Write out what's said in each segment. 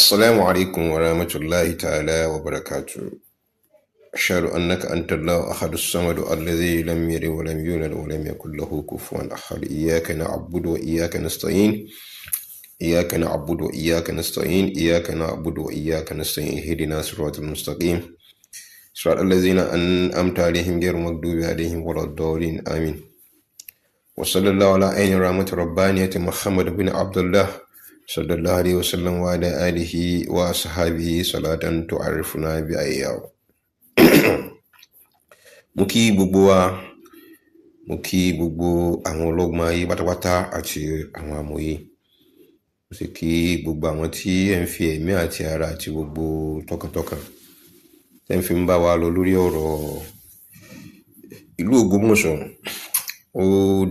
السلام عليكم ورحمة الله تعالى وبركاته. أشهد أنك أنت الله أحد الصمد الذي لم يلد ولم يولد ولم يكن له كفوا أحد. إياك نعبد وإياك نستعين. إياك نعبد وإياك نستعين. إياك نعبد وإياك نستعين. اهدنا الصراط المستقيم صراط الذين أنعمت عليهم غير المغضوب عليهم ولا الضالين. آمين. وصلى الله على عين رحمة ربانية محمد بن عبد الله صلى الله عليه وسلم وعلى آله وصحبه صلاة تعرفنا بأياه. Mo kí gbogbo wa, mo kí gbogbo àwọn ọlọ́gbọ́n ayé pátápátá àti àwọn amòye. Mo sì kí gbogbo àwọn tí ẹ ń fi ẹ̀mí àti ara àti gbogbo tọkàntọkàn tẹ́ ń fi ń bá wa lọ lórí ọ̀rọ̀ ìlú Ògbómọ̀ṣọ́. Ó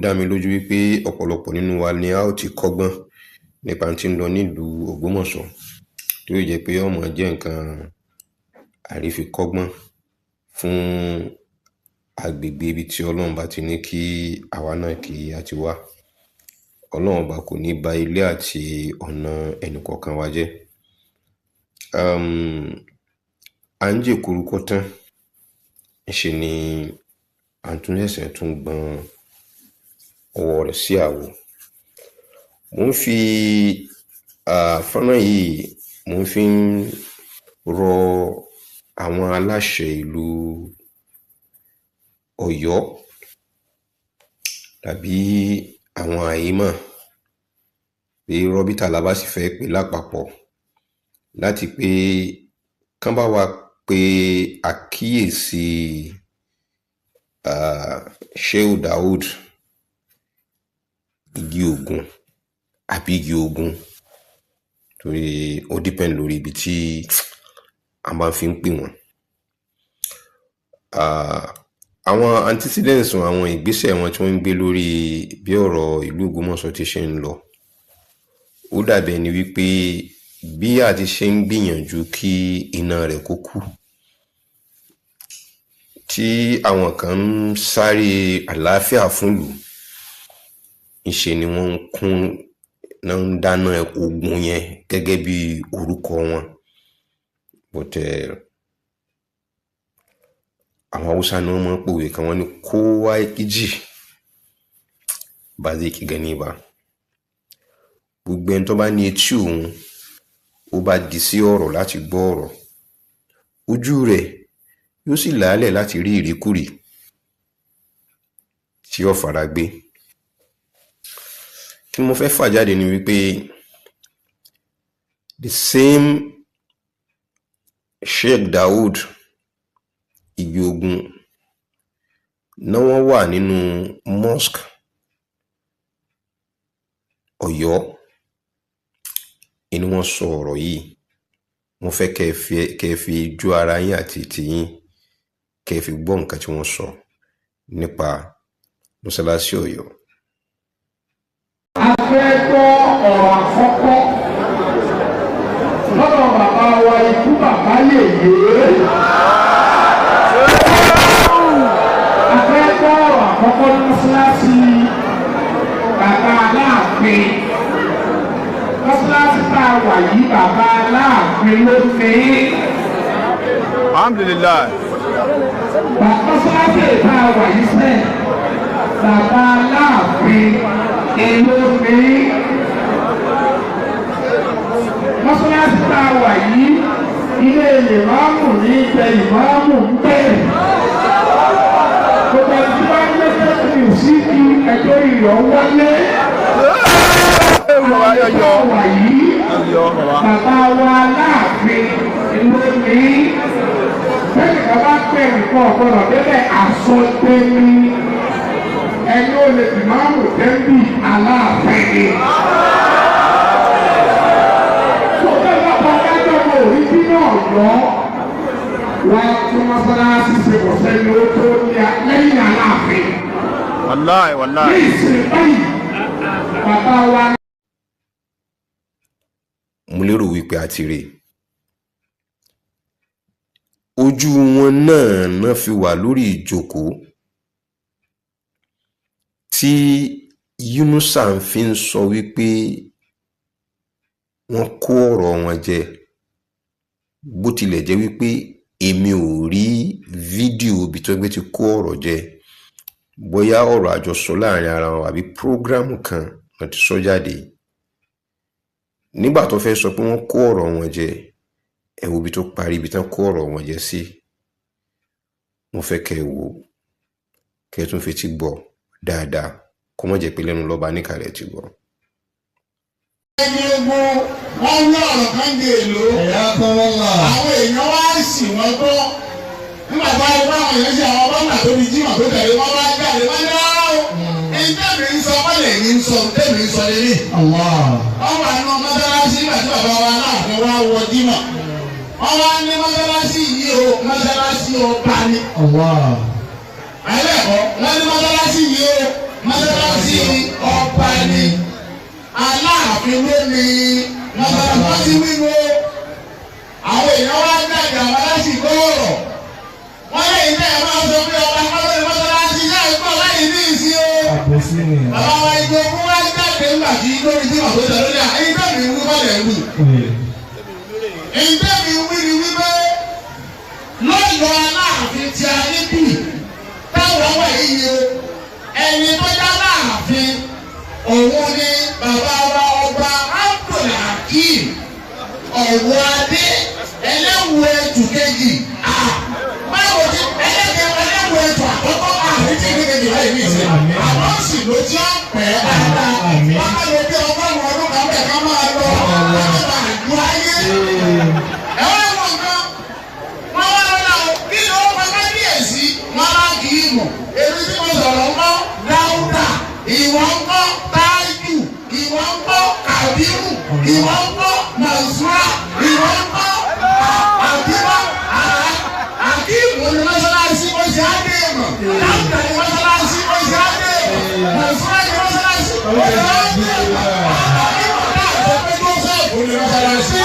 dá mi lójú wípé ọ̀pọ̀lọpọ̀ nínú wa ni a ó ti kọ́gbọ́n nípa tí ń lọ nílùú Ògbómọ̀ṣọ́, tí ó jẹ́ pé ó máa jẹ́ nǹkan àrífikọ́gbọ́n fún agbègbè ibi tí Ọlọ́run bá ti ní kí àwa náà kí a ti wá. Ọlọ́run bá kò ní ba ilé àti ọ̀nà ẹnìkọ̀ọ̀kan wa jẹ́. À ń jẹ́ korúkọ tán, ṣe ni à ń tún ẹsẹ̀ tún gbọ́n ọwọ́ rẹ̀ sí àwo. Mo ń fi fọ́nrán yìí, mo ń fi rọ àwọn aláṣẹ ìlú Ọ̀yọ́ tàbí àwọn àìmọ̀ pé rọ́bítà la bá sì fẹ́ pè lápapọ̀, láti pé kán bá wa pe àkíyèsí Shehu Daud Igi Ògún àbí Igi Ògún, torí ó depend lórí ibi tí a máa fi ń pè wọ́n. Àwọn antecedents, àwọn ìgbésẹ̀ wọn tí wọ́n ń gbé lórí bí ọ̀rọ̀ ìlú Ògbómọ̀ṣọ́ ti ṣe ń lọ, ó dàbí ẹni wípé bí a ti ṣe ń gbìyànjú kí iná rẹ̀ kó kú, tí àwọn kan ń sáré àlàáfíà fúnlùú, ìṣe ni wọ́n ń kún náà ń dáná ogun yẹn gẹ́gẹ́ bí orúkọ wọn. But àwọn Haúsá ni wọ́n máa ń pòwe kan, wọ́n ní kowa kiji ba zai ki gani ba. Gbogbo ẹni tó bá ní etí òun, ó bá di sí ọ̀rọ̀ láti gbọ́ ọ̀rọ̀, ojú rẹ̀ yóò sì làálẹ̀ láti rí ìríkúrì tí ó fara gbé. Kí mo fẹ́ fà jáde ni wípé the same Sheikh Daud Igi Ògún náà wọ́n wà nínú mosque Ọ̀yọ́, inú wọn sọ ọ̀rọ̀ yìí. Mo fẹ́ kẹ́ fi ojú ara yín àti tiyín kẹ́ fi gbọ́ nǹkan tí wọ́n sọ nípa mọ́sálásí Ọ̀yọ́. A fẹ́ gbọ́ ọ̀rọ̀ àkọ́kọ́ lọ́dọ̀ bàbá wa ikú bàbá yèyé. A fẹ́ gbọ́ ọ̀rọ̀ àkọ́kọ́ ní mọ́sálásí bàbá Aláàfin. Mọ́sálásí tá a wà yìí bàbá Aláàfin ló ní. Alhamdulillah. Mọ́sálásí tá a wà yìí sẹ́ẹ̀ bàbá Aláàfin ló ní. Mọ́sálásí tá a wà yìí ilé ìmáàmù ní ibẹ̀ ìmáàmù ń bẹ̀rẹ̀. Gbogbo ẹni tí wọ́n ń gbé ní sí kí ẹjọ́ ìyọ̀ wọlé. Àwọn wà yìí bàbá wa Aláàfin ló ní. Bẹ́ẹ̀ni bàbá pè nǹkan ọ̀gbọ́dọ̀ débẹ̀ àsọdé ní. Ẹni ó lè fi máa mú tẹ́ńbì Aláàfin ni. Sọ̀tẹ́ bàbá dájọ́ mọ orí bí náà lọ. Wọ́n tún mọ́sálásí ṣe kò sẹ́ni ó tó ní lẹ́yìn Aláàfin. Wallahi, wallahi. Ní ìsìn báyìí, bàbá wa. Mo lérò wípé a ti rí ojú wọn náà fi wà lórí ìjókòó tí Yunusa fi ń sọ wípé wọ́n kó ọ̀rọ̀ wọn jẹ bó tilẹ̀ jẹ́ wípé èmi ò rí fídíò ibi tó gbé ti kó ọ̀rọ̀ jẹ, bóyá ọ̀rọ̀ àjọsọ láàrin ara wọn àbí prógrámù kan wọ́n ti sọ jáde. Nígbà tó fẹ́ sọ pé wọ́n kó ọ̀rọ̀ wọn jẹ, ẹ wo ibi tó parí ibi tán kó ọ̀rọ̀ wọn jẹ sí. Mo fẹ́ kẹ́ wò, kẹ́ tún fetí gbọ́ dáadáa, kó má jẹ́ pé lẹ́nu lọ́ba níkàlẹ̀ ti gbọ́. Ẹni ogun wọ́n ní ọ̀rọ̀ kan dé èlò. Àwọn èèyàn wá sì wọ́n gbọ́. Nígbà tá a rí báwọn èèyàn ṣe àwọn bọ́ọ̀nà tó di jímọ̀ tó tẹ̀lé wọ́n bá jáde wọ́n ní ọ́rọ́. Èyí tẹ̀mí ń sọ wọ́n lè ní sọ tẹ̀mí ń sọ lélẹ̀. Wọ́n wà nínú mọ́sálásí nígbà tí bàbá wa náà fi wá wọ jímọ̀. Wọ́n wá ní mọ́sálásí yìí o, mọ́sálásí ọba ni. Ẹlẹ́kọ̀ọ́ wọ́n ní mọ́sálásí yìí o, mọ́sálásí ọba ni. Aláàfin ló ní mọ́sálásí wíwo. Àwọn èèyàn wá jáde àwọn aláṣì gbọ́ọ̀rọ̀. Wọ́n lè ní ẹ̀ máa sọ pé ọba mọ́sálásí náà ń bọ̀ láyé ní ìsí o. Bàbá wa ìgbò fún wa jáde nígbà tí lórí tí wọ́n tó tẹ̀ lórí à ẹ̀yin tẹ̀mí ń wí bọ́ọ̀lẹ̀ ń wù. Ẹ̀yin tẹ̀mí ń wí ni wípé lọ́yọ̀ Aláàfin tí a níbí táwọn wà yìí o, ẹni tó já Aláàfin òun ni bàbá wa ọba Abdulhakeem Ọ̀wọ́adé ẹlẹ́wù ẹtù kejì. Báwo ni ẹlẹ́wù ẹtù àkọ́kọ́ àrètí kékeré láì ní ìsìn. Àwọn sì ló tí ó pẹ́ dáadáa. Wọ́n bá lọ bí ọgọ́rùn-ún ọdún kan bẹ̀ ká máa lọ. Wọ́n bá àjọ ayé. Ẹ wá wọ̀ nǹkan. Wọ́n wá lọ́la o. Kí ni ó máa bá díyèsí? Wọ́n bá kì í mọ̀. Èmi tí mo sọ̀rọ̀ mọ́ Dáúdà. Ìwọ ń kọ́ Táíjù. Ìwọ ń kọ́ Kàbírù. Ìwọ ń kọ́ Màsúrà. Ìwọ ń kọ́ Àbíbá. Àkíìmù ni mọ́sálásí ó ṣe á dé mọ̀. Dáúdà ni mọ́sálásí ó ṣe á dé mọ̀. Màsúrà ni mọ́sálásí ó ṣe á dé mọ̀. Àkíìmù náà sọ pé tó sọ̀kù ni mọ́sálásí.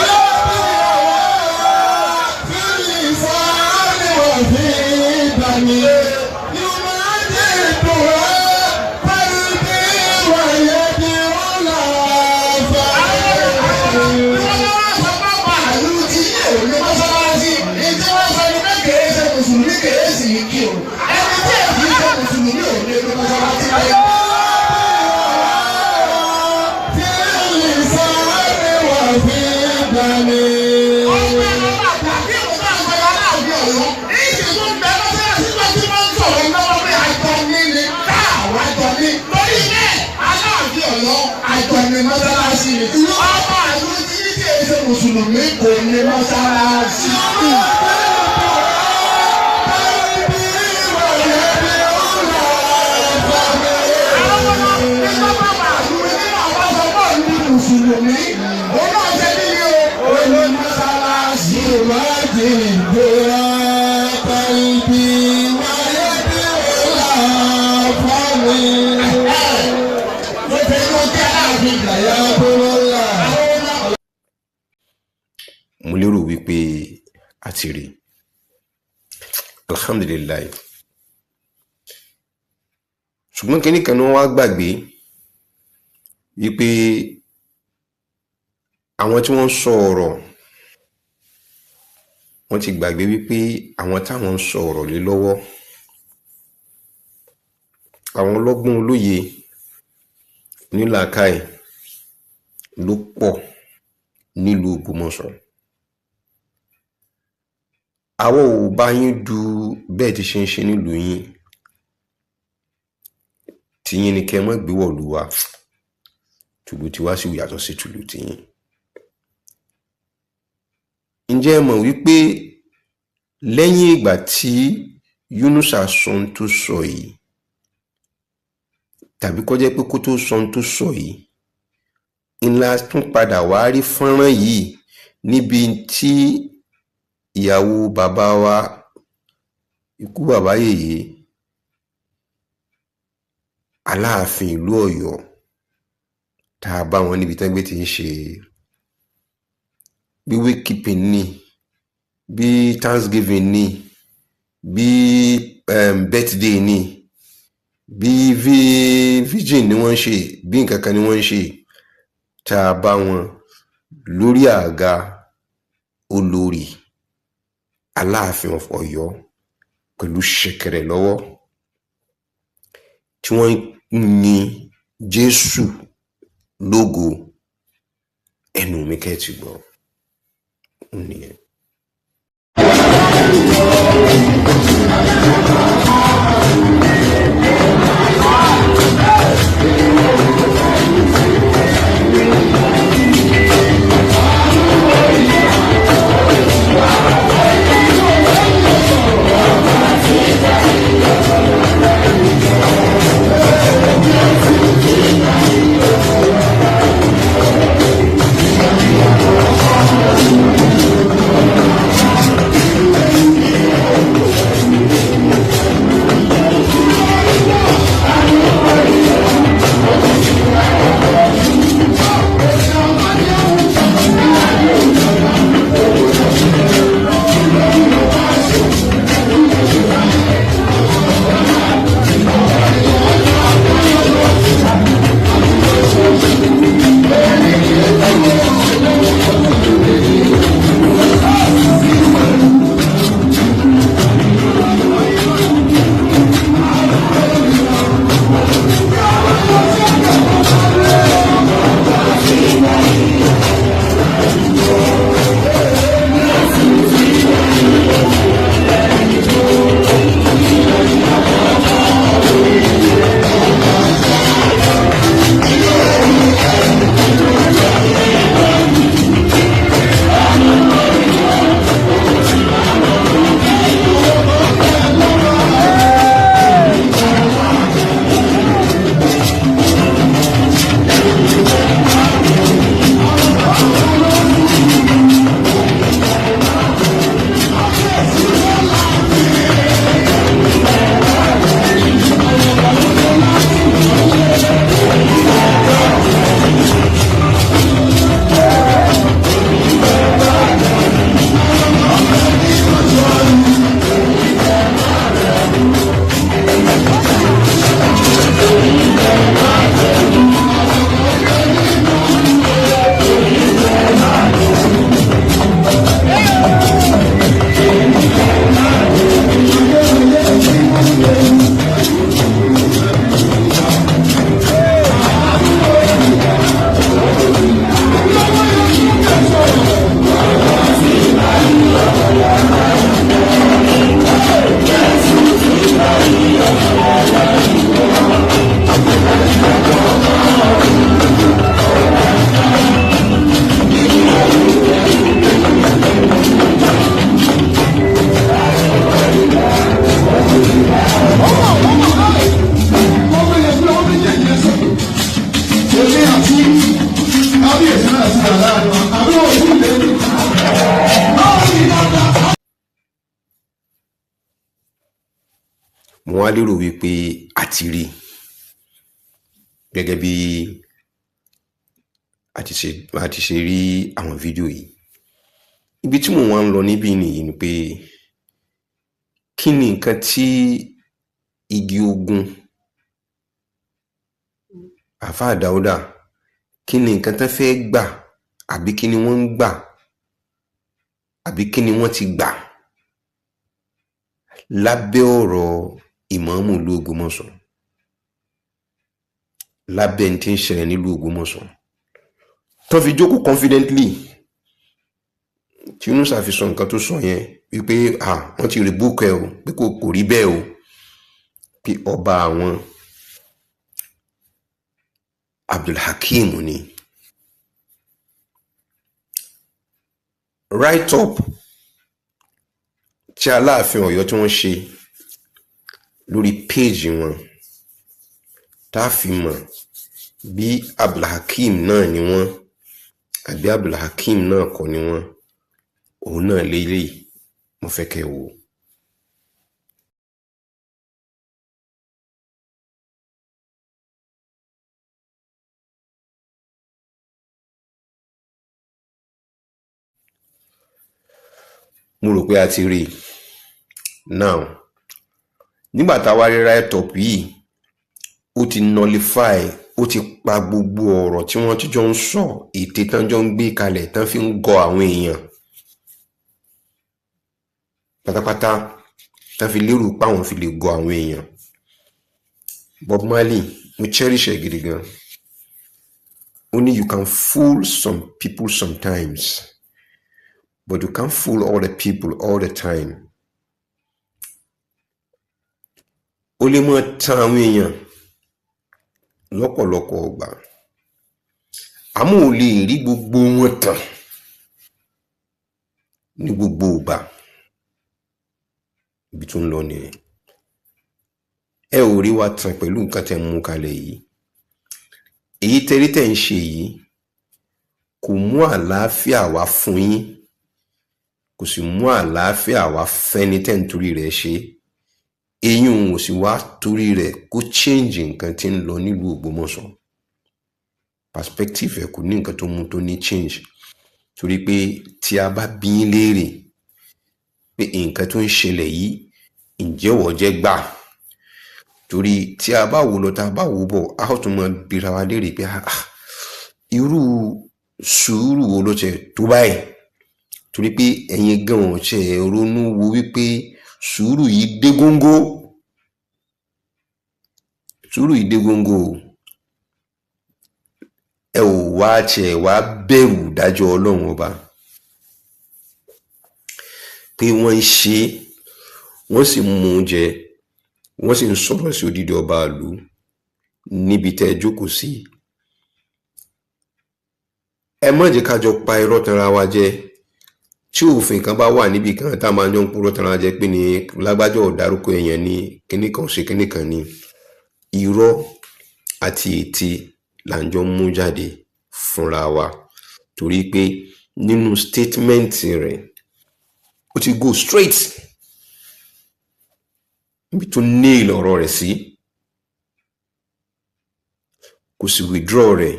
Ọba àlú tí kì í ṣe Mùsùlùmí kò ní mọ́sálásí. Mùsùlùmí ó náà ṣe nílé o ní mọ́sálásí. Ìwádìí ìgbéra ibi wáyé bí ó là fọ́ mi. Mo fẹ́ kó kí Aláàfin ìgbàyà bọ́lá. Mo lérò wípé a ti rí. Alhamdulilayi. Ṣùgbọ́n kíní kan ní wọ́n wá gbàgbé wípé àwọn tí wọ́n ń sọ ọ̀rọ̀, wọ́n ti gbàgbé wípé àwọn táwọn ń sọ ọ̀rọ̀ lé lọ́wọ́, àwọn ọlọ́gbọ́n olóye onílàákàyè ló pọ̀ nílùú Ògbómọ̀ṣọ́. Àwọn ò bá yín du bẹ́ẹ̀ ti ṣe ń ṣe nílùú yín, tiyín ni kẹ́ mọ́ gbéwọ̀lú wa, tùlù tí wá sí yàtọ̀ sí tùlù tiyín. Ǹjẹ́ ẹ mọ̀ wípé lẹ́yìn ìgbà tí Yunusa sọ ohun tó sọ yìí, tàbí kó jẹ́ pé kó tó sọ ohun tó sọ yìí, ńlá tún padà wá rí fọ́nrán yìí níbi tí ìyàwó bàbá wa, ikú bàbá yèyé, Aláàfin ìlú Ọ̀yọ́, tá a bá wọn níbi tẹ́gbẹ́ ti ń ṣe bí wakekeeping ní, bí Thanksgiving ní, bí birthday ní, bí virgin ni wọ́n ń ṣe, bí nǹkan kan ni wọ́n ń ṣe, tá a bá wọn lórí àga olórí Aláàfin of Ọ̀yọ́ pẹ̀lú ṣẹ̀kẹ̀rẹ̀ lọ́wọ́ tí wọ́n ní Jésù lógo ẹnu mi kẹ́ ti gbọ́ nìyẹn. Mo wá lérò wípé a ti rí gẹ́gẹ́ bí a ti ṣe rí àwọn fídíò yìí. Ibi tí mo wá ń lọ níbí nìyí ni pé kí ni nǹkan tí igi ogun Àfáà Dáúdà, kí ni nǹkan tán fẹ́ gbà, àbí kí ni wọ́n ń gbà, àbí kí ni wọ́n ti gbà lábẹ́ ọ̀rọ̀ ìmáàmù ìlú Ògbómọ̀ṣọ́, lábẹ́ ní tí ń ṣẹlẹ̀ nílùú Ògbómọ̀ṣọ́, tó fi jókòó confidently tí Yunusa fi sọ nǹkan tó sọ yẹn wípé wọ́n ti rebuke ẹ o, pé kò rí bẹ́ẹ̀ o, pé ọba àwọn Abdulhakeem ni. Write up tí Aláàfin Ọ̀yọ́ tí wọ́n ṣe lórí péèjì wọn tá a fi mọ̀ bí Abdulhakeem náà ni wọ́n àbí Abdulhakeem náà kọ́ ni wọ́n, òun náà lélẹ́yìí mo fẹ́ kẹ́ wò. Mo rò pé a ti rí now. Nígbà tá a wá rí write up yìí, ó ti nullify, ó ti pa gbogbo ọ̀rọ̀ tí wọ́n ti jọ ń sọ, ète tán jọ ń gbé kalẹ̀ tán fi ń gọ àwọn èèyàn. pátápátá tá fi lérò pé àwọn fi lè gọ àwọn èèyàn. Bob Marley mo cherish ẹ gidi gan. Only you can fool some people sometimes, but you can't fool all the people all the time. O lè mọ tàn àwọn èèyàn lọ́pọ̀lọpọ̀ ọgbà, àmọ́ ò lè rí gbogbo wọn tàn ní gbogbo ọgbà. Ibi tó ń lọ nìyẹn. Ẹ ò rí wa tàn pẹ̀lú nǹkan tẹ́ mú kalẹ̀ yìí. Èyí tẹ́rí tẹ́ ń ṣe yìí kò mú àlàáfíà wá fún yín, kò sì mú àlàáfíà wá fẹ́ni tẹ́ ń torí rẹ̀ ṣe. Eyín ò sì wá torí rẹ̀ kó change nǹkan tí ń lọ nílùú Ògbómọ̀ṣọ́. Perspective ẹ̀ kò ní nǹkan tó mú tó ní change, torí pé tí a bá bí yín léèrè pé nǹkan tó ń ṣẹlẹ̀ yìí ǹjẹ́ wọ́n jẹ́ gbà, torí tí a bá wò lọ tá a bá wò bọ̀ a ó tún mọ bira wa léèrè pé irú sùúrù wo ló ṣe tó báyìí, torí pé ẹ̀yin gan ò ṣe ronú wo wípé sùúrù yìí dé góńgó. Sùúrù yìí dé góńgó. Ẹ ò wá tiẹ̀ wá bẹ̀rù dájọ́ Ọlọ́run ọba pé wọ́n ń ṣe, wọ́n sì mú un jẹ, wọ́n sì ń sọ̀rọ̀ sí odidi ọba ìlú níbi tẹ́ jókòó sí. Ẹ má jẹ́ ká jọ pa irọ́ tanra wa jẹ. Tí òfin kan bá wà níbi kan tá máa jọ ń purọ́ tanra jẹ pé ní lágbájá ò dárúkọ èèyàn ní kíní kan ṣe kíní kan ní, irọ́ àti ètè là ń jọ mú jáde fúnra wa, torí pé nínú statement rẹ̀ ó ti go straight níbi tó nail ọ̀rọ̀ rẹ̀ sí, kò sì withdraw rẹ̀.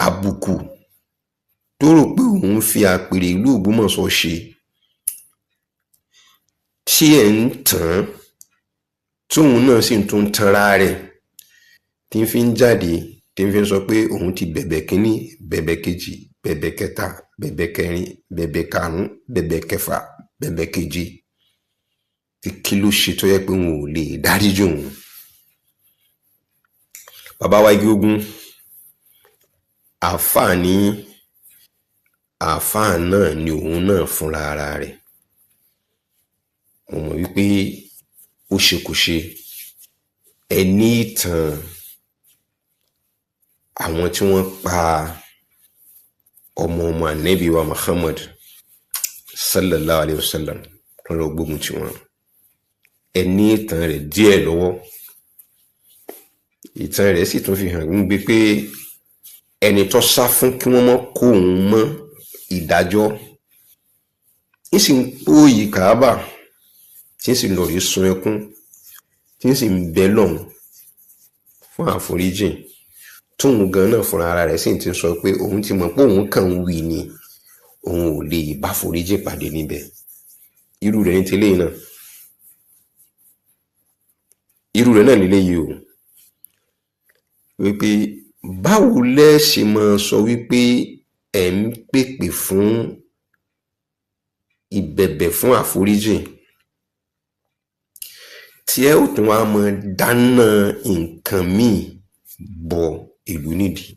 Àbùkù tó rò pé òun fi àpèrè ìlú Ògbómọ̀ṣọ́ ṣe, tí ẹ̀ ń tàn tóun náà sì tún tanra rẹ̀, tí ń fi ń jáde, tí ń fi sọ pé òun ti bẹ̀bẹ̀ kínní, bẹ̀bẹ̀ kejì, bẹ̀bẹ̀ kẹta, bẹ̀bẹ̀ kẹrin, bẹ̀bẹ̀ karùn-ún, bẹ̀bẹ̀ kẹfà, bẹ̀bẹ̀ keje. Tí kí ló ṣe tó yẹ pé wọn ò lè dáríjì òun. Bàbá wa Igi Ogun, àáfàá ní àáfàá náà ni òun náà fúnra ara rẹ̀. Mo mọ̀ wípé ó ṣe kò ṣe ẹni ìtàn àwọn tí wọ́n pa ọmọ Ànábì wa Muhammad sallallahu alayhi wa sallam lọ́rọ̀ gbógun tí wọ́n. Ẹni ìtàn rẹ̀ díẹ̀ lọ́wọ́. Ìtàn rẹ̀ sì tún fi hàn gbé pé ẹni tó sá fún kí wọ́n mọ́ kó òun mọ́ ìdájọ́ ń sì ń pòyì Káàbà, tí ń sì lọ rí sun ẹkún, tí ń sì ń bẹ lọ́hùn fún àforíjìn, tóun gan náà fúnra ara rẹ̀ sì ti sọ pé òun ti mọ̀ pé òun kàn ń wí ni, òun ò lè bá foríjìn pàdé níbẹ̀. Irú rẹ̀ ní tẹ́lẹ̀ náà, irú rẹ̀ náà nílé yìí o, wípé báwo lẹ́ ṣe máa sọ wípé ẹ̀ ń pèpè fún ìbẹ̀bẹ̀ fún àforíjìn, tí ẹ ò tún wá mọ dáná nǹkan míì bọ ìlú nídìí.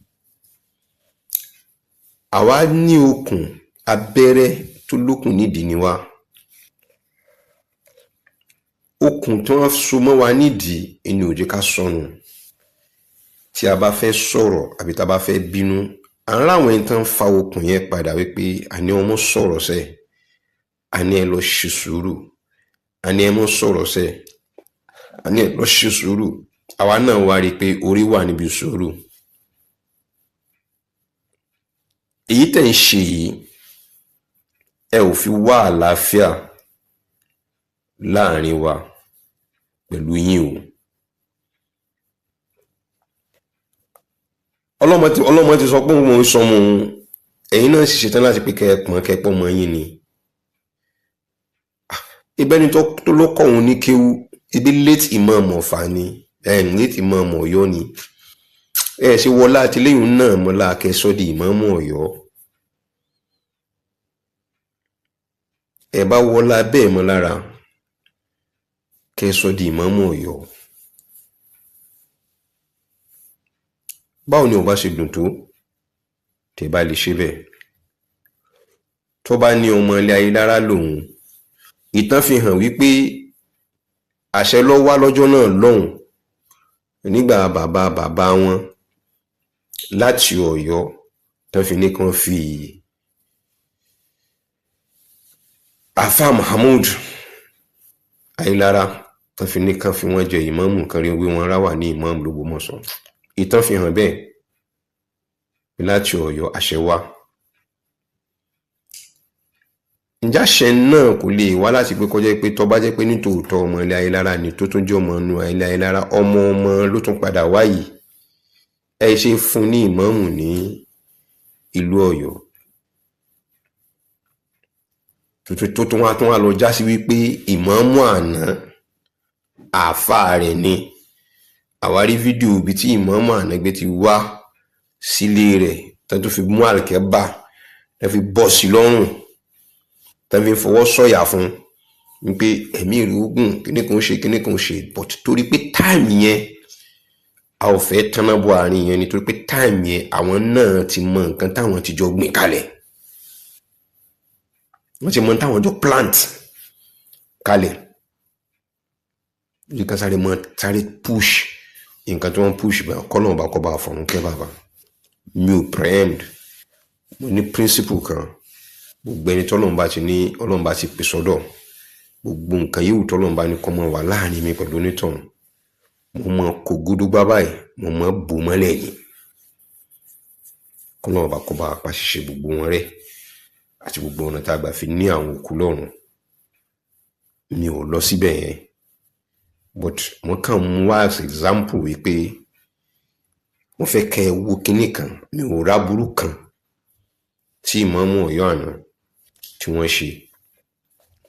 Àwa ní okùn abẹ́rẹ́ tó lókùn nídìí ni wá. Okùn tí wọ́n so mọ́ wa nídìí ẹni ò jẹ́ ká sọnù. Tí a bá fẹ́ sọ̀rọ̀ àbí tá a bá fẹ́ bínú, à ń ráwọn ẹni tán fa okùn yẹn padà wípé àní ọmọ sọ̀rọ̀ sẹ́, àní ẹ lọ ṣe sùúrù, àní ẹ mọ́ sọ̀rọ̀ sẹ́, àní ẹ lọ ṣe sùúrù. Àwa náà wá rí i pé orí wà níbi sùúrù. Èyí tẹ̀ ń ṣe yìí, ẹ ò fi wá àlàáfíà láàrin wa pẹ̀lú yín o. Ọlọ́mọ ti sọ pé mo ń sọmọ òun, ẹ̀yin náà sì ṣetán láti pé kẹ́ẹ̀pọ̀ mọ́ yín ni. Ibẹ́ni tó ló kọ́ òun ní kéwú, ibi late imam Ọ̀fà ni, late imam Ọ̀yọ́ ni. Ẹ ṣe wọlá àtìlẹ́yìn náà mọ́lá akẹ́sọ́ di imam Ọ̀yọ́. ẹ bá wọlá bẹ́ẹ̀ mọ́ lára kẹ́ sọ di ìmáàmù Ọ̀yọ́. Báwo ni ó bá ṣe dùn tó tẹ́ bá lè ṣe bẹ́ẹ̀. Tó bá ní ọmọ ilé Ayélára lòun, ìtàn fi hàn wípé àṣẹ ló wá lọ́jọ́ náà lọ́hùn nígbà bàbá wọn láti Ọ̀yọ́ tán fi ní kan fi Àfà Mahmood Ayélára tán fi ní kan fi wọ́n jẹ ìmáàmù kan rí wí wọn ráwà ní ìmáàmù l'Ógbómọ̀ṣọ́. Ìtàn fi hàn bẹ́ẹ̀ láti Ọ̀yọ́ àṣẹ wá. Ǹjẹ́ àṣẹ náà kò lè wá láti pé kọjá pé tó bá jẹ́ pé nítòótọ́ ọmọ ilé Ayélára ni tó tún jẹ́ ọmọ inú ilé Ayélára ọmọ ló tún padà wáyìí ẹ ṣe fún ní ìmáàmù ní ìlú Ọ̀yọ́ tó tún wá lọ já sí wípé ìmáàmù àná àfà rẹ̀ ni. Àwárí fídíò ibi tí ìmáàmù àná gbé ti wá sílé rẹ̀ tó fi mú àlùkẹ́bà tó fi bọ́ sí lọ́rùn tó fi fọwọ́ sọ̀yà fún wípé ẹ̀mí ìrúgùn kíní kan ṣe but torí pé táìmù yẹn a ò fẹ́ tánná bọ àárín yẹn nítorí pé táìmù yẹn àwọn náà ti mọ nǹkan táwọn ti jọ gbìn kalẹ̀, wọ́n ti mọ táwọn jọ plant kalẹ̀. You can sáré push nǹkan tí wọ́n push bá kọ́lọ̀ bá kọ́ bá fọ̀rùn kẹ́ bàbá. Mi ò preempt, mo ní principle kan. Gbogbo ẹni tọ́lọ́mbà ti ní ọlọ́mbà ti pè sọ́dọ̀, gbogbo nǹkan yíò tọ́lọ́mbà ní kọ́mọ wà láàrin mi pẹ̀lú onítọ̀hún, mo mọ kò gúdú gbá báyìí, mo mọ bò mọ́lẹ̀ yìí. Kọ́lọ̀ bá kọ́ bá pàṣíṣe gbogbo wọn rẹ̀ àti gbogbo ọ̀nà tá a gbà fi ní àwọn òkú lọ́run. Mi ò lọ síbẹ̀ yẹn, but mo kàn mú wá as example wípé mo fẹ́ kẹ́ ẹ wo kinní kan, mi ò ráburú kan tí ìmáàmù Ọ̀yọ́ àná tí wọ́n ṣe,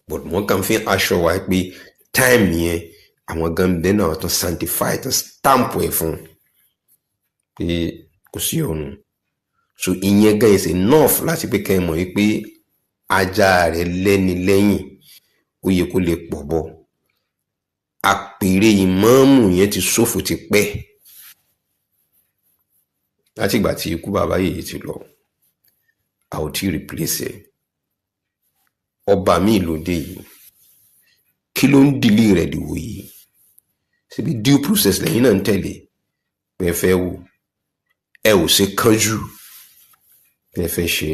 but wọ́n kàn fi aṣọ wa pé time yẹn àwọn gan bẹ́ẹ̀ náà tó sanctify tó stamp ẹ̀ fún pé kò sí ọ̀run. So ìyẹn gan is enough láti pé kẹ́ ẹ mọ̀ wípé ajá rẹ̀ lẹ́ni lẹ́yìn ó yẹ kó lè pọ̀ bọ́. Àpèrè ìmáàmù yẹn ti ṣòfò ti pẹ́ láti ìgbà tí ikú bàbá yìí ti lọ, a ò tí replace ẹ̀. Ọba mi lóde yìí kí ló ń dìlé rẹ̀ dìwò yìí? Síbi due process lẹ́yìn náà ń tẹ̀lé pé fẹ́ wò ẹ ò ṣe kánjú pé fẹ́ ṣe.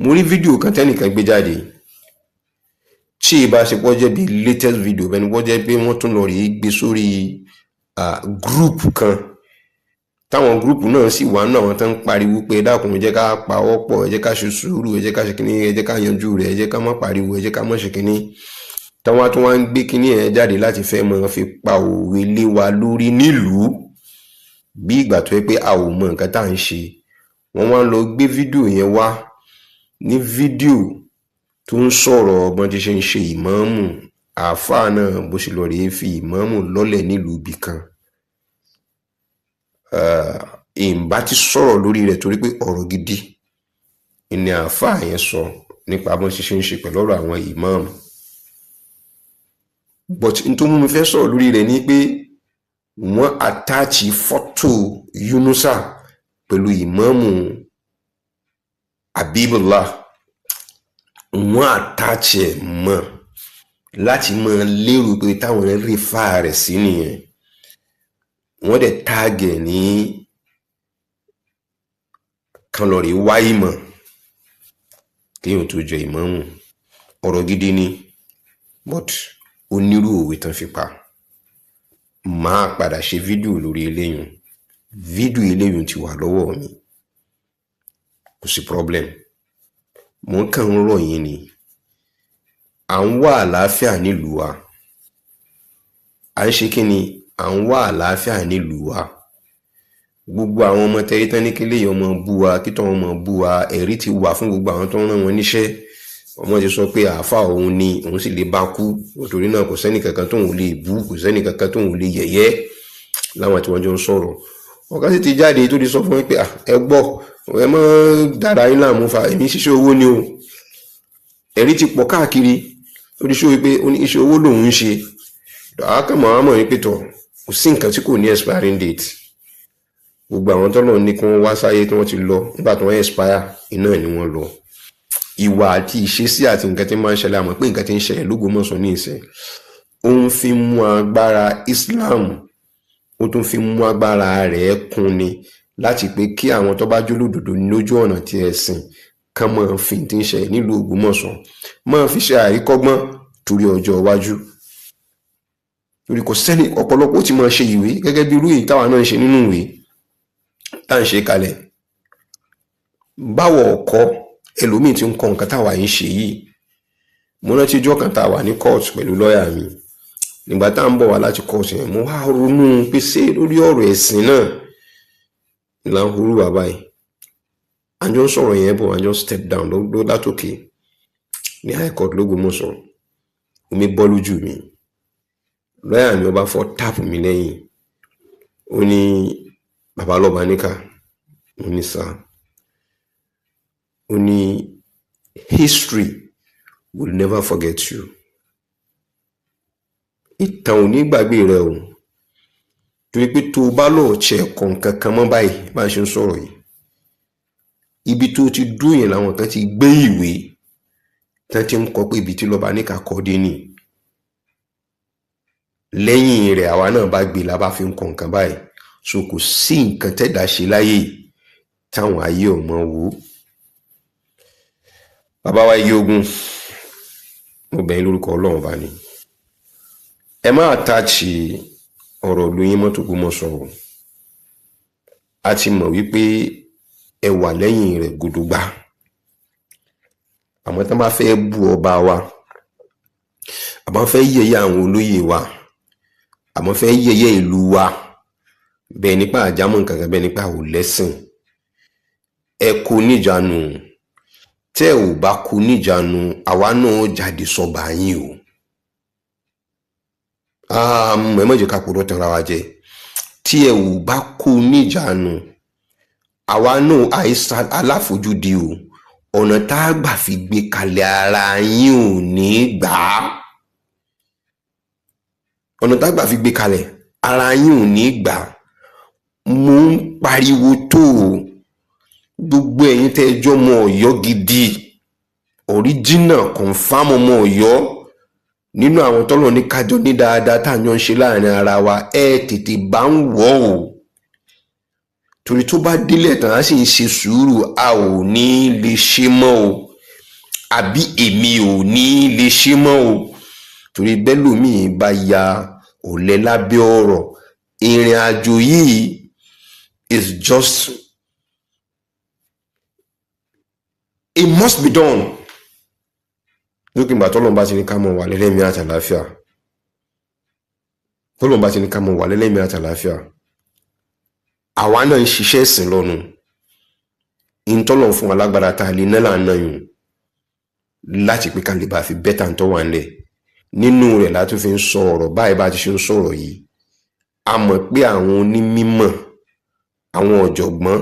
Mo rí fídíò kan tẹ́nìkan gbé jáde tí ìbáṣepọ̀ jẹ́ bí latest video bẹ́ẹ̀ ni wọ́n jẹ́ pé wọ́n tún lọ rí gbé sórí group kan táwọn group náà sì wà náà wọ́n tán ń pariwo pé dákun ẹ jẹ́ ká pawọ́ pọ̀, ẹ jẹ́ ká ṣe sùúrù, ẹ jẹ́ ká ṣe kíní, ẹ jẹ́ ká yanjú rẹ̀, ẹ jẹ́ ká má pariwo, ẹ jẹ́ ká má ṣe kíní. Táwọn tó wá ń gbé kíní ẹ̀ jáde láti fẹ́ mọ́ fi pa òwe lé wa lórí nílùú bí ìgbà tó yẹ pé a ò mọ nǹkan tá à ń ṣe. Wọ́n wá lọ gbé fídíò yẹn wá ní fídíò tó ń sọ̀rọ̀ ọgbọ́n tí ṣe ń ṣe ìmáàmù àáfàá náà bó ṣe lọ rèé fi ìmáàmù lọ́lẹ̀ nílùú ibì kan. Ìbá ti sọ̀rọ̀ lórí rẹ̀ torí pé ọ̀rọ̀ gidi ni àáfàá yẹn sọ nípa bọ́n ṣe ń ṣe pẹ̀lú ọ̀rọ̀ àwọn ìmáàmù. But n tó mú mi fẹ́ sọ̀rọ̀ lórí rẹ̀ ni pé wọ́n àtàchì fọ́tò Yunusa pẹ̀lú ìmáàmù Habibullah, wọ́n àtàchì ẹ̀ mọ́ láti mọ́ lérò pé táwọn rí fáà rẹ̀ sí nìyẹn. Wọ́n dẹ̀ táàgẹ̀ ní kan lọ rí wáyé mọ̀ kéèyàn tó jẹ ìmáàmù. Ọ̀rọ̀ gidi ni but onírú òwe tán fi pa. Máa padà ṣe fídíò lórí eléyìn. Fídíò eléyìn ti wà lọ́wọ́ mi, kò sí problem. Mo kàn ń rọ̀ yín ni, à ń wá àlàáfíà nílùú wa, à ń ṣe kí ni, à ń wá àlàáfíà nílùú wa. Gbogbo àwọn ọmọ tẹ́rí tán ní kílé ọmọ bú wa, kí tọ́ ọmọ bú wa, ẹ̀rí ti wà fún gbogbo àwọn tó ń rán wọn níṣẹ́. Ọmọ ti sọ pé àáfà òun ni òun sì lè bá kú, nítorí náà kò sẹ́ni kankan tóun lè bú, kò sẹ́ni kankan tóun lè yẹ̀yẹ́ láwọn tí wọ́n jọ ń sọ̀rọ̀. Ọ̀gá sì ti jáde tó ti sọ fún mi pé ẹ gbọ́ ẹ mọ́ dára yín láàmú fa èmi ṣiṣẹ́ owó ni o. ẹ̀rí ti pọ̀ káàkiri oríṣiríṣi wípé ó ní iṣẹ́ owó lòun ń ṣe àákàmọ́ àmọ́ ní pẹ̀tọ̀ kò sí nǹkan tí kò ní expiring date gbogbo àwọn tọ́lọ̀ ní kí wọ́n wá sáyé tí wọ́n ti lọ nígbà tí wọ́n expire iná ni wọ́n lọ ìwà àti ìṣesí àti nǹkan tí máa ń ṣẹlẹ̀ àmọ́ pé nǹkan tí ń ṣẹlẹ̀ l'Ógbómọ̀ṣọ́ ní ìsìn ó ń fi mú agbára Islam ó tún fi mú agbára rẹ̀ kún ni láti pé kí àwọn tó bá jólódodo lójú ọ̀nà tí ẹ̀sìn kan máa fi tí ń ṣẹlẹ̀ nílùú Ògbómọ̀ṣọ́ máa fi ṣe àríkọ́gbọ́n torí ọjọ́ iwájú torí kò sẹ́ni ọ̀pọ̀lọpọ̀ tí máa ṣe ìwé gẹ́gẹ́ bí irú èyí táwa náà ń ṣe nínú ìwé tá ń ṣe kalẹ̀ báwọ̀ ọ̀kọ́ ẹlòmíì tí ń kọ nǹkan táwa yìí ṣe yìí mo rántí ọjọ́ kan táwa ní court pẹ̀lú lọ́ọ̀yà mi nígbà tá ń bọ̀ wá láti court yẹn mo wá ronú pé ṣé lórí ọ̀rọ̀ ẹ̀sìn náà ìlà ń horú bàbá yìí àjọ ń sọ̀rọ̀ yẹn bọ̀ àjọ step down ló látòkè ní high court l'Ógbómọ̀ṣọ́ omi bọ́ lójú mi lọ́ọ̀yà mi ọba fọ́ táàpù mi lẹ́yìn ó ní bàbá lọ́ba níkà ó ní sá ó ní history will never forget you ìtàn ò ní gbàgbé rẹ o torí pé tó bá lọ́ọ̀ ṣe ẹ̀kọ́ nǹkan kan mọ́ báyìí bá a ṣe ń sọ̀rọ̀ yìí ibi tó ti dúró yẹn làwọn kan ti gbé ìwé tán ti ń kọ pé ibi tí lọ́ba níkà kọ́ dé ní lẹ́yìn rẹ̀ àwa náà bá gbé la bá fi ń kọ nǹkan báyìí so kò sí nǹkan tẹ́dà ṣe láyé táwọn ayé ọmọ wò bàbá wa Igi Ogun mo bẹ̀yìn lórúkọ Ọlọ́run bá ní ẹ má àtàchì ọ̀rọ̀ lóyìn mọ́tò Ògbómọ̀ṣọ́ a ti mọ̀ wípé ẹ wà lẹ́yìn rẹ̀ gòdògbà àmọ́ tán bá fẹ́ bú ọba wa àmọ́ fẹ́ yẹ̀yẹ́ àwọn olóyè wa àmọ́ fẹ́ yẹ̀yẹ́ ìlú wa bẹ́ẹ̀ nípa àjámọ̀ nǹkan kan bẹ́ẹ̀ nípa ò lẹ́sìn ẹ kó níjànú tẹ́ ò bá kó níjànú àwa náà jáde sọ́ba yín o ẹ má jẹ́ ká purọ́ tanra wa jẹ tí ẹ ò bá kó níjànú àwa náà àìsàn aláfojúdi o ọ̀nà tá a gbà fi gbé kalẹ̀ ara yín ò ní gbà á ọ̀nà tá a gbà fi gbé kalẹ̀ ara yín ò ní gbà á mo ń pariwo tó o gbogbo ẹ̀yin tẹ́ ẹ jọ́ ọmọ Ọ̀yọ́ gidi original confam ọmọ Ọ̀yọ́ nínú àwọn tọ́lọ̀ ní kájọ ní dáadáa tá à ń ṣe láàrin ara wa ẹ tètè bá ń wọ̀ o torí tó bá délẹ̀ tán á sì ń ṣe sùúrù a ò ní lè ṣe mọ́ o àbí èmi ò ní lè ṣe mọ́ o torí bẹ́lòmíì bá ya ọ̀lẹ lábẹ́ ọ̀rọ̀ ìrìn àjò yìí is just it must be done lókè ìgbà tọ́lọ́run bá ti ní ká mọ̀ wà lẹ́lẹ́mí àtàláfíà tọ́lọ́run bá ti ní ká mọ̀ wà lẹ́lẹ́mí àtàláfíà àwa náà ń ṣiṣẹ́ ẹ̀sìn lọ́nu ìtọ́lọ́run fún alágbára tá a lè náà lànà yùn láti pé ká lè bá fi bẹ́tà ń tọ́ wà ńlẹ̀ nínú rẹ̀ láti fi ń sọ ọ̀rọ̀ báyìí bá ti ṣe ń sọ̀rọ̀ yìí a mọ̀ pé àwọn onímímọ̀ àwọn ọ̀jọ̀gbọ́n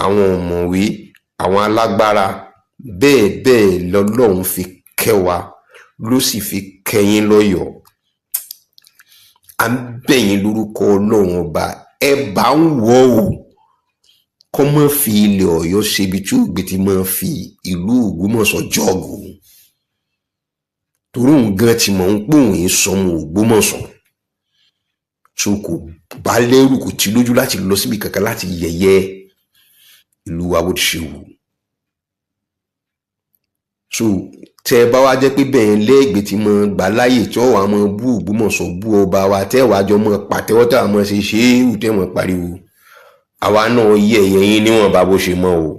àwọn ọ̀mọ̀wé àwọn alágbára bẹ́ẹ̀ bẹ́ẹ̀ lọ́lọ́run fi kẹ́ wa ló sì fi kẹ́yìn lọ́yọ̀ọ́ à ń bẹ̀yìn lórúkọ Ọlọ́run ọba ẹ bá ń wọ̀ o kọ́ mọ́ fi ilẹ̀ Ọ̀yọ́ ṣebi tí ògbé ti máa fi ìlú Ògbómọ̀ṣọ́ jọ́ọ̀gù torí òun gan ti mọ̀ ń pòun yìí sọmọ Ògbómọ̀ṣọ́ so kò bá lẹ́rù kò tí lójú láti lọ síbi kankan láti yẹ̀yẹ́ ìlú wa bó ti ṣe wù so tẹ bá wá jẹ́ pé bẹ́ẹ̀ lẹ́gbẹ̀ẹ́ tí mo gbà láyè tí wọ́n wà mọ́ bú Ògbómọ̀ṣọ́ bú ọba wa tẹ́ wàá jọ mọ́ pàtẹ́wọ́ tá a mọ́ ṣe ṣe é wù tẹ́ mọ́ pariwo àwa náà yẹ̀yẹ́ yín níwọ̀n bá bó ṣe mọ́ o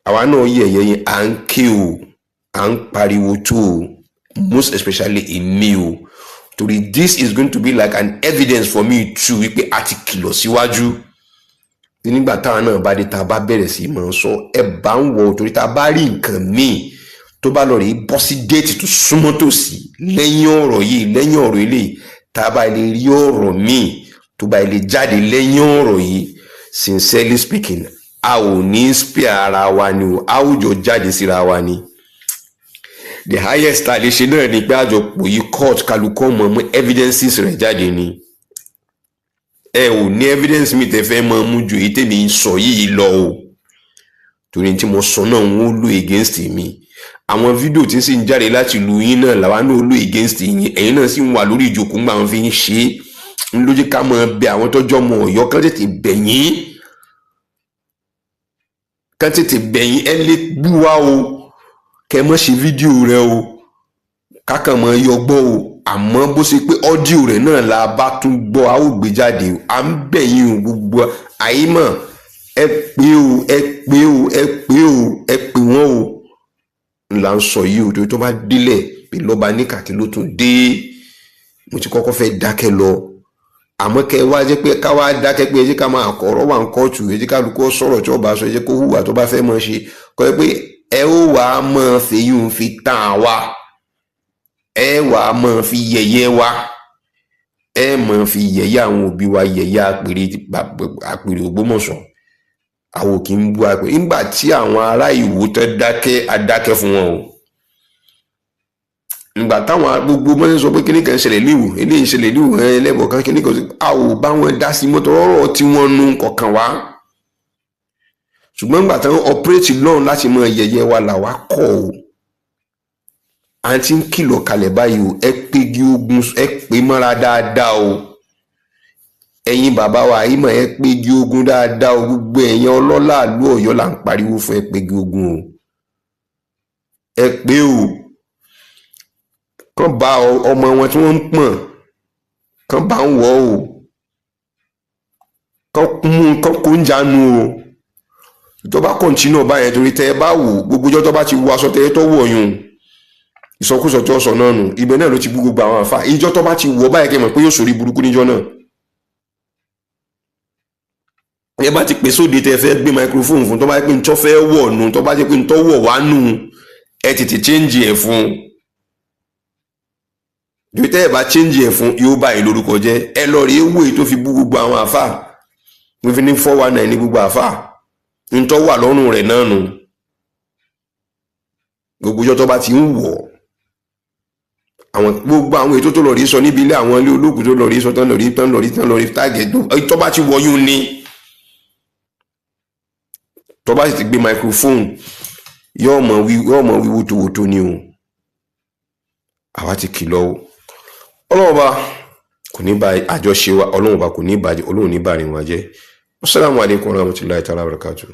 àwa náà yẹ̀yẹ́ yín à ń ké o à ń pariwo tó o most especially èmi o torí this is going to be like an evidence for me too wípé a ti kìlọ̀ síwájú nígbà táwọn náà bá dé tá a bá bẹ̀rẹ̀ sí máa sọ ẹ bá ń wọ torí tá a bá rí nǹkan míì tó bá lọ rí bọ́ sí déètì tó súnmọ́ tòsí lẹ́yìn ọ̀rọ̀ yìí lẹ́yìn ọ̀rọ̀ eléyìí tá a bá lè rí ọ̀rọ̀ míì tó bá lè jáde lẹ́yìn ọ̀rọ̀ yìí sincerely speaking a ò ní spare ara wa ni o àwùjọ jáde síra wa ni the highest a lè ṣe náà ni pé àjọpọ̀ yìí court kálukọ́ mọ̀ evidences rẹ̀ jáde ni ẹ ò ní evidence mi tẹ́ fẹ́ mọ̀ mú ju èyí tèmi sọ yìí lọ o torí tí mo sọ náà wọ́n lò against mi àwọn fídíò tí sì ń jáde láti lu yín náà làwa náà lò against yín ẹ̀yin náà sì ń wà lórí ìjókòó ńgbà wọn fi ń ṣe ń lójú ká mọ̀ bẹ àwọn tọ́jọ́ mọ̀ Ọ̀yọ́ kan tètè bẹ̀yìn ẹ lè bú wa o kẹ mọ́ ṣe fídíò rẹ o kákan mọ́ yọgbọ́ o àmọ́ bó ṣe pé ọ́díò rẹ̀ náà la bá tún gbọ́ a ó gbé jáde o à ń bẹ̀yìn o gbogbo àyímọ̀ ẹ pé wọ́n o là ń sọ yìí o tó bá délẹ̀ bí lọ́ba níkàtí ló tún dé mo ti kọ́kọ́ fẹ́ dákẹ́ lọ àmọ́ kẹ wá jẹ́ pé ká wá dákẹ́ pé ẹ jẹ́ ká máa kọ̀ọ̀rọ̀ wà ń kọ́ọ̀tù ẹ jẹ́ ká lukọ́ sọ̀rọ̀ tí ọba sọ ẹ jẹ́ kó hùwà tó bá fẹ́ mọ̀ ṣe kọ́ ẹ pé ẹ ó wà á mọ̀ fèyún fi tàn wá ẹ wà á mọ̀ fi yẹ̀yẹ́ wá ẹ mọ̀ fi yẹ̀yẹ́ àwọn òbí wa yẹ̀yẹ́ àpèrè Ògbómọ̀ṣọ́ àwọn kì í bú àpèrè nígbà tí àwọn ará Ìwó tẹ́ dákẹ́ adákẹ́ fún wọn o nígbà táwọn gbogbo mọ́ sọ pé kíní kan ṣẹlẹ̀ líwò eléyìí ìṣẹ̀lẹ̀ líwò ẹlẹ́bọ̀ kan kíní kan a ò bá wọn dá sí mọ́tò ọ̀rọ̀ tí wọ́n nu kọ̀ọ̀kan wá ṣùgbọ́n nígbà táwọn ọ̀pẹ́rẹ́tì lọ́run láti mọ yẹ̀yẹ́ wa làwa kọ̀ o à ń ti ń kìlọ̀ kalẹ̀ báyìí o ẹ pégi ogun ẹ pé mọ́ra dáadáa o ẹ̀yin bàbá wa yìí mọ̀ ẹ pégi ogun dáadáa o gbogbo ẹ̀yin ọlọ́lá ìlú Ọ̀yọ́ là ń pariwo fún ẹ pégi ogun o ẹ pé o kàn bá ọmọ wọn tí wọ́n ń pọ̀n kàn bá ń wọ̀ o kàn kó ń jánu o ìjọba kọ̀ǹtínú ọba yẹn torí tẹ́ ẹ bá wò gbogbo ọjọ́ tó bá ti wọ aṣọ tẹ́ ẹ tó wọ̀ yun ìsọkúsọ tí ó sọ náà nù ibẹ̀ náà ló ti bú gbogbo àwọn àfa ìjọ tó bá ti wọ̀ báyìí kẹ́ mọ̀ pé yóò sórí burúkú níjọ́ náà ẹ bá ti pè sóde tẹ́ fẹ́ gbé microphone fún tó bá jẹ́ pé ń tọ́ fẹ́ wọ̀ nù tó bá jẹ́ pé ń tọ́ wọ̀ wá nù ẹ tètè change ẹ̀ fún ju tẹ́ ẹ bá change ẹ̀ fún yóò bá ẹ lórúkọ jẹ́ ẹ lọ rí ewé tó fi bú gbogbo àwọn àfa wọ́n fi ní 419 ní gbogbo àfa ń tọ́ wà lọ́rùn rẹ̀ náà nù gbogbo ọjọ́ tó bá ti ń wọ̀ àwọn gbogbo àwọn ètò tó lọ rí sọ níbi ilé àwọn ilé ológun tó lọ rí sọ tán lọ rí target tó bá ti wọ̀ yún ni tó bá sì ti gbé microphone yóò mọ̀ wí wótòwótò ni o àwa ti kìlọ̀ o Ọlọ́run bá kò ní bá àjọṣe wa Ọlọ́run bá kò ní bàjẹ́ Ọlọ́run ní bá rìn wá jẹ́. Assalamu alaikum warahmatullahi ta'ala wabarakatuh.